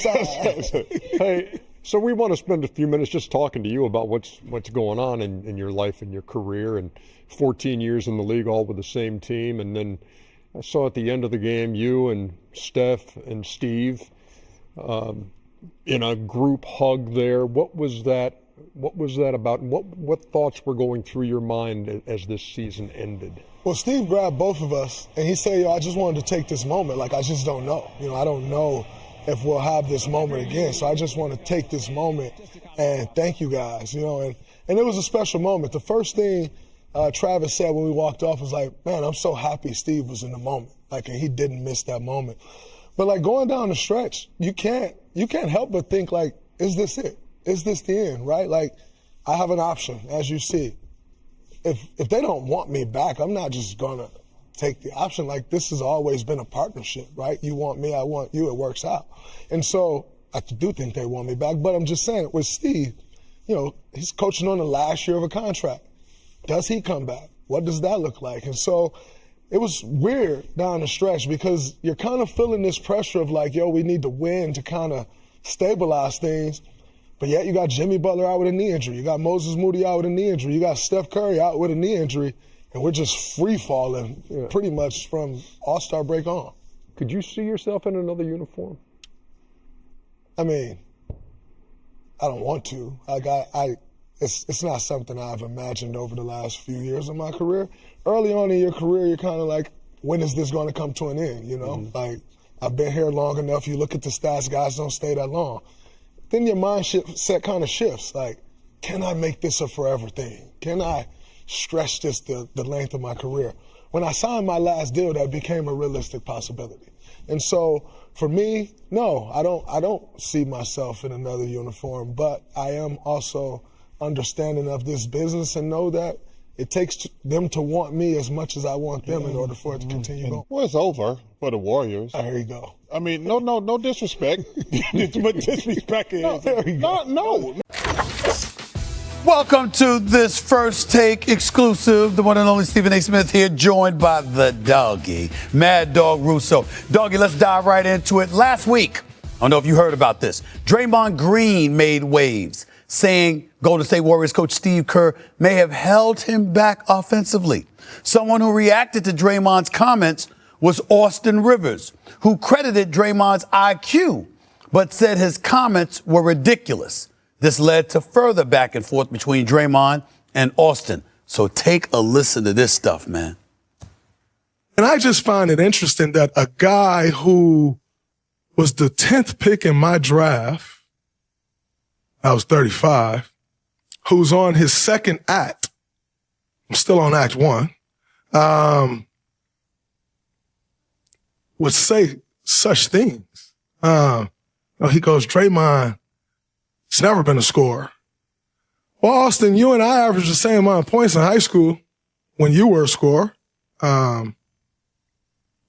Hey, so we want to spend a few minutes just talking to you about what's going on in your life and your career, and 14 years in the league, all with the same team. And then I saw at the end of the game you and Steph and Steve in a group hug there. What was that about? And what thoughts were going through your mind as this season ended? Well, Steve grabbed both of us, and he said, I just wanted to take this moment. Like, I just don't know. I don't know if we'll have this moment again. So I just want to take this moment and thank you guys, and it was a special moment. The first thing Travis said when we walked off was like, man, I'm so happy Steve was in the moment. Like, and he didn't miss that moment. But like going down the stretch, you can't help but think like, is this it? Is this the end, right? Like, I have an option, as you see. If they don't want me back, I'm not just gonna take the option. Like, this has always been a partnership, right? You want me, I want you, it works out. And so I do think they want me back, but I'm just saying, with Steve, he's coaching on the last year of a contract. Does he come back? What does that look like? And so it was weird down the stretch because you're kind of feeling this pressure of like, we need to win to kind of stabilize things. But yet you got Jimmy Butler out with a knee injury. You got Moses Moody out with a knee injury. You got Steph Curry out with a knee injury. And we're just free-falling pretty much from All-Star break on. Could you see yourself in another uniform? I mean, I don't want to. It's not something I've imagined over the last few years of my career. Early on in your career, you're kind of like, when is this going to come to an end, Mm-hmm. Like, I've been here long enough. You look at the stats, guys don't stay that long. Then your mindset kind of shifts. Like, can I make this a forever thing? Can I stretch this the length of my career? When I signed my last deal, that became a realistic possibility. And so for me, no, I don't see myself in another uniform, but I am also understanding of this business and know that it takes them to want me as much as I want them in order for it to continue going. Well, it's over for the Warriors. There you go. I mean, no disrespect. But disrespect is. No. Welcome to this First Take exclusive. The one and only Stephen A. Smith here, joined by the doggy, Mad Dog Russo. Doggy, let's dive right into it. Last week, I don't know if you heard about this, Draymond Green made waves, saying Golden State Warriors coach Steve Kerr may have held him back offensively. Someone who reacted to Draymond's comments was Austin Rivers, who credited Draymond's IQ, but said his comments were ridiculous. This led to further back and forth between Draymond and Austin. So take a listen to this stuff, man. And I just find it interesting that a guy who was the 10th pick in my draft, I was 35, who's on his second act, I'm still on act one, would say such things. He goes, Draymond, it's never been a scorer. Well, Austin, you and I averaged the same amount of points in high school when you were a scorer. So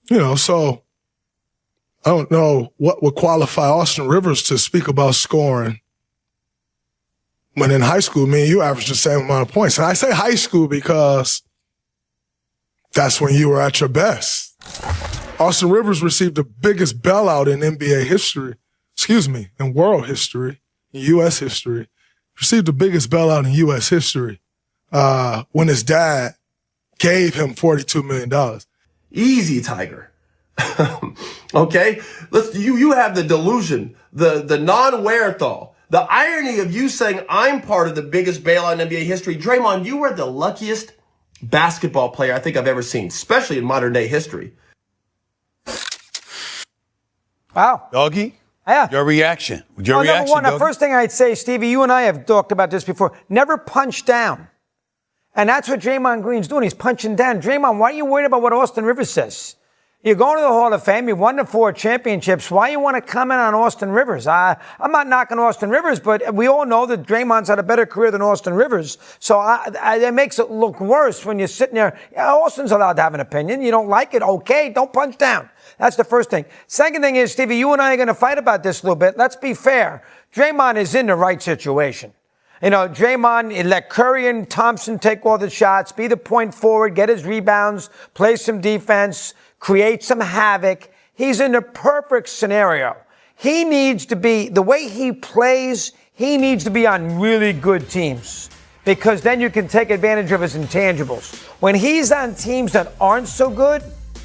I don't know what would qualify Austin Rivers to speak about scoring when in high school, me and you averaged the same amount of points. And I say high school because that's when you were at your best. Austin Rivers received the biggest bailout in NBA history, in world history, in U.S. history. Received the biggest bailout in U.S. history when his dad gave him $42 million. Easy, Tiger. Okay? You have the delusion, the non-wherethal, the irony of you saying I'm part of the biggest bailout in NBA history. Draymond, you were the luckiest basketball player I think I've ever seen, especially in modern day history. Wow. Doggy? Yeah. Your reaction. Number one, the first thing I'd say, Stevie, you and I have talked about this before. Never punch down. And that's what Draymond Green's doing. He's punching down. Draymond, why are you worried about what Austin Rivers says? You're going to the Hall of Fame. You won the 4 championships. Why you want to comment on Austin Rivers? I'm not knocking Austin Rivers, but we all know that Draymond's had a better career than Austin Rivers. So it makes it look worse when you're sitting there. Yeah, Austin's allowed to have an opinion. You don't like it? Okay, don't punch down. That's the first thing. Second thing is, Stevie, you and I are going to fight about this a little bit. Let's be fair. Draymond is in the right situation. Draymond, let Curry and Thompson take all the shots, be the point forward, get his rebounds, play some defense, create some havoc. He's in the perfect scenario. he needs to be, the way he plays, he needs to be on really good teams because then you can take advantage of his intangibles. When he's on teams that aren't so good,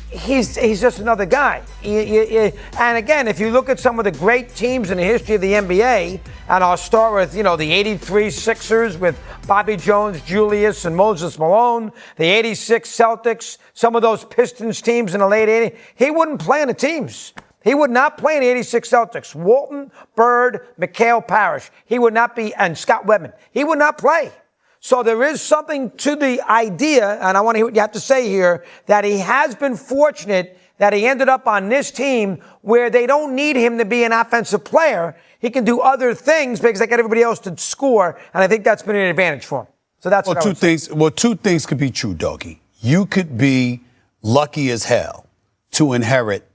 he's just another guy. And again, if you look at some of the great teams in the history of the NBA, and I'll start with, the 83 Sixers with Bobby Jones, Julius, and Moses Malone, the 86 Celtics, some of those Pistons teams in the late 80s, he wouldn't play in the teams. He would not play in the 86 Celtics. Walton, Bird, Mikhail Parrish. He would not be, and Scott Wedman. He would not play. So there is something to the idea, and I want to hear what you have to say here, that he has been fortunate that he ended up on this team where they don't need him to be an offensive player. He can do other things because they get everybody else to score, and I think that's been an advantage for him. So that's what I would say. Two things could be true, Doggy. You could be lucky as hell to inherit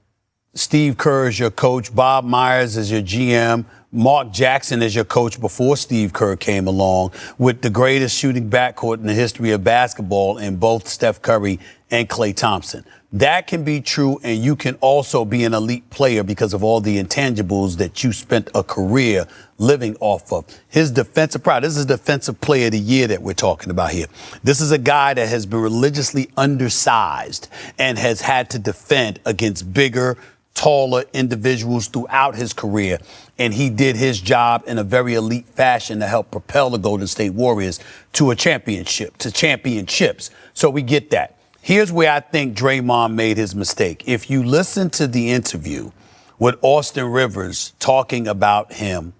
Steve Kerr as your coach, Bob Myers as your GM, Mark Jackson as your coach before Steve Kerr came along, with the greatest shooting backcourt in the history of basketball in both Steph Curry and Klay Thompson. That can be true, and you can also be an elite player because of all the intangibles that you spent a career living off of. His defensive pride, this is Defensive Player of the Year that we're talking about here. This is a guy that has been religiously undersized and has had to defend against bigger, taller individuals throughout his career, and he did his job in a very elite fashion to help propel the Golden State Warriors to championships. So we get that. Here's where I think Draymond made his mistake. If you listen to the interview with Austin Rivers talking about him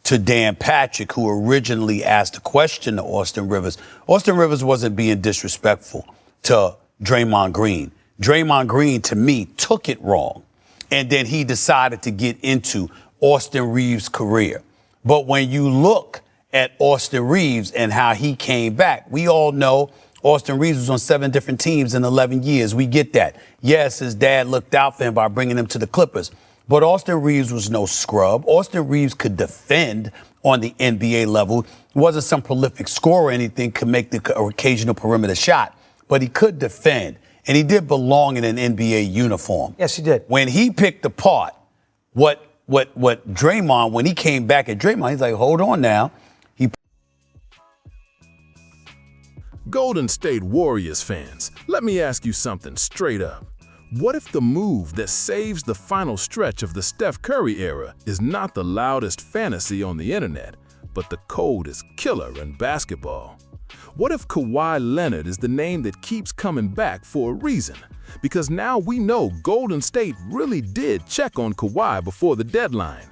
to Dan Patrick, who originally asked a question to Austin Rivers wasn't being disrespectful to Draymond Green. Draymond Green, to me, took it wrong. And then he decided to get into Austin Reeves' career. But when you look at Austin Reeves and how he came back, we all know Austin Reeves was on 7 different teams in 11 years. We get that. Yes, his dad looked out for him by bringing him to the Clippers. But Austin Reeves was no scrub. Austin Reeves could defend on the NBA level. He wasn't some prolific scorer or anything, could make the occasional perimeter shot. But he could defend. And he did belong in an NBA uniform. Yes, he did. When he picked apart what Draymond, when he came back at Draymond, he's like, hold on now. Golden State Warriors fans, let me ask you something straight up. What if the move that saves the final stretch of the Steph Curry era is not the loudest fantasy on the internet, but the coldest killer in basketball? What if Kawhi Leonard is the name that keeps coming back for a reason? Because now we know Golden State really did check on Kawhi before the deadline.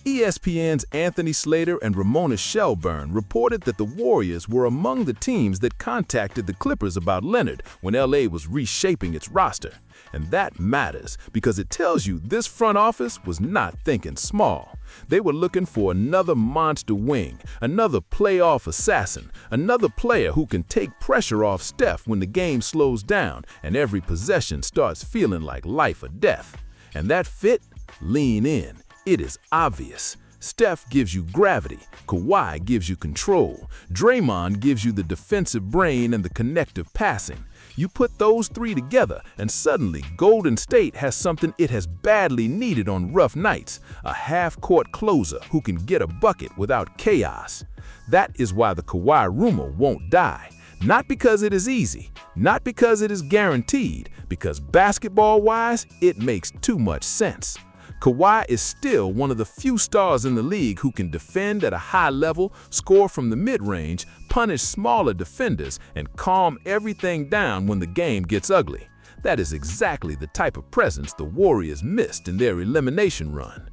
ESPN's Anthony Slater and Ramona Shelburne reported that the Warriors were among the teams that contacted the Clippers about Leonard when LA was reshaping its roster. And that matters because it tells you this front office was not thinking small. They were looking for another monster wing, another playoff assassin, another player who can take pressure off Steph when the game slows down and every possession starts feeling like life or death. And that fit? Lean in. It is obvious. Steph gives you gravity, Kawhi gives you control, Draymond gives you the defensive brain and the connective passing. You put those three together and suddenly Golden State has something it has badly needed on rough nights, a half-court closer who can get a bucket without chaos. That is why the Kawhi rumor won't die. Not because it is easy, not because it is guaranteed, because basketball-wise, it makes too much sense. Kawhi is still one of the few stars in the league who can defend at a high level, score from the mid-range, punish smaller defenders, and calm everything down when the game gets ugly. That is exactly the type of presence the Warriors missed in their elimination run.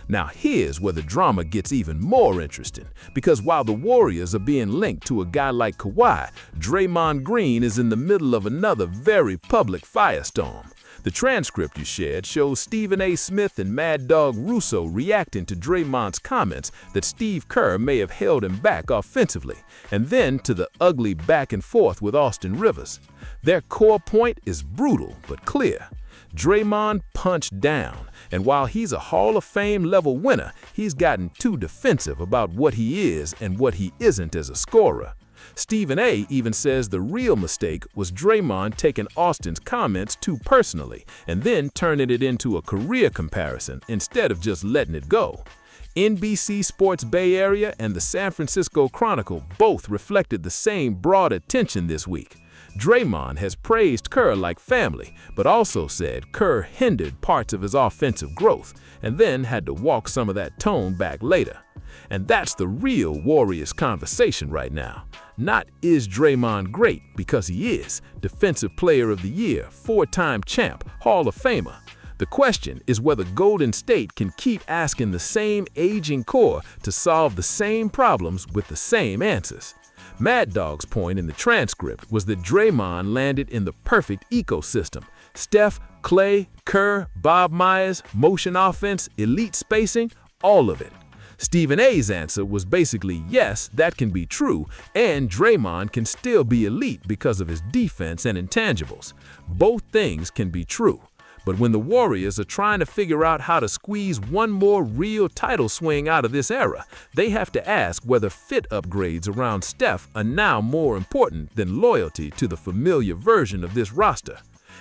Now here's where the drama gets even more interesting, because while the Warriors are being linked to a guy like Kawhi, Draymond Green is in the middle of another very public firestorm. The transcript you shared shows Stephen A. Smith and Mad Dog Russo reacting to Draymond's comments that Steve Kerr may have held him back offensively, and then to the ugly back and forth with Austin Rivers. Their core point is brutal but clear. Draymond punched down, and while he's a Hall of Fame level winner, he's gotten too defensive about what he is and what he isn't as a scorer. Stephen A. even says the real mistake was Draymond taking Austin's comments too personally and then turning it into a career comparison instead of just letting it go. NBC Sports Bay Area and the San Francisco Chronicle both reflected the same broad attention this week. Draymond has praised Kerr like family, but also said Kerr hindered parts of his offensive growth and then had to walk some of that tone back later. And that's the real Warriors conversation right now. Not is Draymond great, because he is Defensive Player of the Year, 4-time champ, Hall of Famer. The question is whether Golden State can keep asking the same aging core to solve the same problems with the same answers. Mad Dog's point in the transcript was that Draymond landed in the perfect ecosystem. Steph, Clay, Kerr, Bob Myers, motion offense, elite spacing, all of it. Stephen A.'s answer was basically yes, that can be true, and Draymond can still be elite because of his defense and intangibles. Both things can be true. But when the Warriors are trying to figure out how to squeeze one more real title swing out of this era, they have to ask whether fit upgrades around Steph are now more important than loyalty to the familiar version of this roster.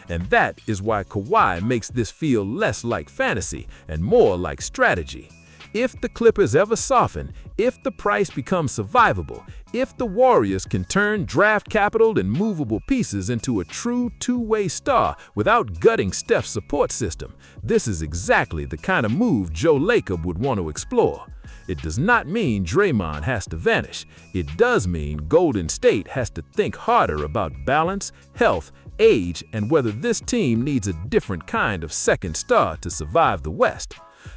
And that is why Kawhi makes this feel less like fantasy and more like strategy. If the Clippers ever soften, if the price becomes survivable, if the Warriors can turn draft capital and movable pieces into a true two-way star without gutting Steph's support system, this is exactly the kind of move Joe Lacob would want to explore. It does not mean Draymond has to vanish. It does mean Golden State has to think harder about balance, health, age, and whether this team needs a different kind of second star to survive the West.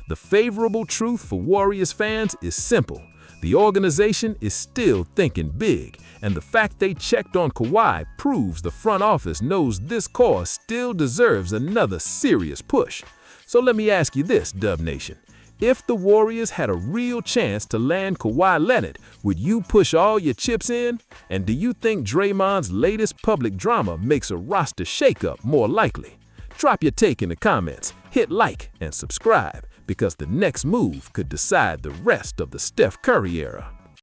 The favorable truth for Warriors fans is simple. The organization is still thinking big, and the fact they checked on Kawhi proves the front office knows this core still deserves another serious push. So let me ask you this, Dub Nation. If the Warriors had a real chance to land Kawhi Leonard, would you push all your chips in? And do you think Draymond's latest public drama makes a roster shakeup more likely? Drop your take in the comments, hit like, and subscribe, because the next move could decide the rest of the Steph Curry era.